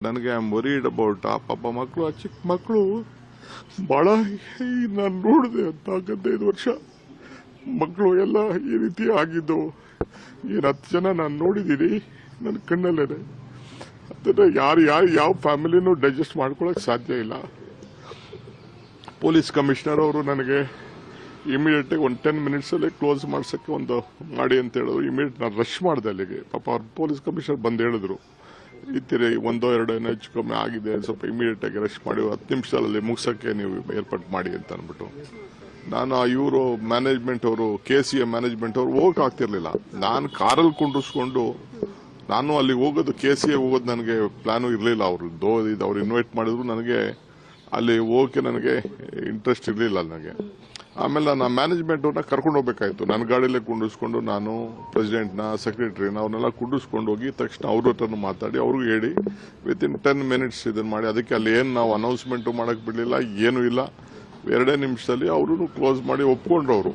ನನಗೆ I am worried about ಆ ಪಾಪ ಮಕ್ಕಳು, ಆ ಚಿಕ್ಕ ಮಕ್ಕಳು ಬಹಳ ನಾನು ನೋಡಿದೆ ಅಂತ 15 ವರ್ಷ ಮಕ್ಕಳು ಎಲ್ಲ ಈ ರೀತಿ ಆಗಿದ್ದು. 10 ಜನ ನಾನು ನೋಡಿದ್ದೀನಿ ನನ್ನ ಕಣ್ಣಲ್ಲೇ. ಅದನ್ನ ಯಾವ ಫ್ಯಾಮಿಲಿನೂ ಡೈಜೆಸ್ಟ್ ಮಾಡ್ಕೊಳಕ್ ಸಾಧ್ಯ ಇಲ್ಲ. ಪೊಲೀಸ್ ಕಮಿಷನರ್ ಅವರು ನನಗೆ ಇಮಿಡಿಯೇಟ್ ಆಗಿ 10 ಮಿನಿಟ್ಸ್ ಅಲ್ಲಿ ಕ್ಲೋಸ್ ಮಾಡ್ಸಕ್ಕೆ ಮಾಡಿ ಅಂತ ಹೇಳಿದ್ರು. ಇಮಿಡಿಯೇಟ್ ನಾನು ರಶ್ ಮಾಡಿದೆ ಅಲ್ಲಿಗೆ. ಪಾಪ ಅವ್ರ ಪೊಲೀಸ್ ಕಮಿಷನರ್ ಬಂದು ಹೇಳಿದ್ರು, ಇತ್ತಿರಿ 1-2 ಏನೋ ಹೆಚ್ಚು ಕಮ್ಮಿ ಆಗಿದೆ, ಸ್ವಲ್ಪ ಇಮಿಡಿಯೇಟ್ ಆಗಿ ರಶ್ ಮಾಡಿ 10 ನಿಮಿಷದಲ್ಲಿ ಮುಗಿಸಕ್ಕೆ ನೀವು ಏರ್ಪಾಟ್ ಮಾಡಿ ಅಂತ ಅಂದ್ಬಿಟ್ಟು. ನಾನು ಇವರು ಮ್ಯಾನೇಜ್ಮೆಂಟ್ ಅವರು, KCA ಮ್ಯಾನೇಜ್ಮೆಂಟ್ ಅವರು ಹೋಗಕ್ ಆಗ್ತಿರ್ಲಿಲ್ಲ. ನಾನು ಕಾರಲ್ಲಿ ಕುಂಡಿಸ್ಕೊಂಡು ನಾನು ಅಲ್ಲಿ ಹೋಗೋದು, KCA ಹೋಗೋದು ನನಗೆ ಪ್ಲಾನು ಇರಲಿಲ್ಲ. ಅವ್ರು ಇನ್ವೈಟ್ ಮಾಡಿದ್ರು, ನನಗೆ ಅಲ್ಲಿ ಹೋಗಕ್ಕೆ ನನಗೆ ಇಂಟ್ರೆಸ್ಟ್ ಇರಲಿಲ್ಲ ನನಗೆ. ಆಮೇಲೆ ನಾನು ಮ್ಯಾನೇಜ್ಮೆಂಟ್ ಅವ್ರನ್ನ ಕರ್ಕೊಂಡು ಹೋಗ್ಬೇಕಾಯ್ತು. ನನ್ನ ಗಾಡಿಯಲ್ಲೇ ಕುಂಡಿಸ್ಕೊಂಡು ನಾನು ಪ್ರೆಸಿಡೆಂಟ್ನ, ಸೆಕ್ರೆಟರಿನ ಅವ್ರನ್ನೆಲ್ಲ ಕುಂಡಿಸ್ಕೊಂಡು ಹೋಗಿ ತಕ್ಷಣ ಅವ್ರ ಹತ್ರನೂ ಮಾತಾಡಿ ಅವ್ರಿಗೂ ಹೇಳಿ ವಿತಿನ್ 10 ಮಿನಿಟ್ಸ್ ಇದನ್ನ ಮಾಡಿ. ಅದಕ್ಕೆ ಅಲ್ಲಿ ಏನು ನಾವು ಅನೌನ್ಸ್ಮೆಂಟು ಮಾಡಕ್ ಬಿಡಲಿಲ್ಲ, ಏನೂ ಇಲ್ಲ. 2 ನಿಮಿಷದಲ್ಲಿ ಅವರು ಕ್ಲೋಸ್ ಮಾಡಿ ಒಪ್ಕೊಂಡ್ರು ಅವರು.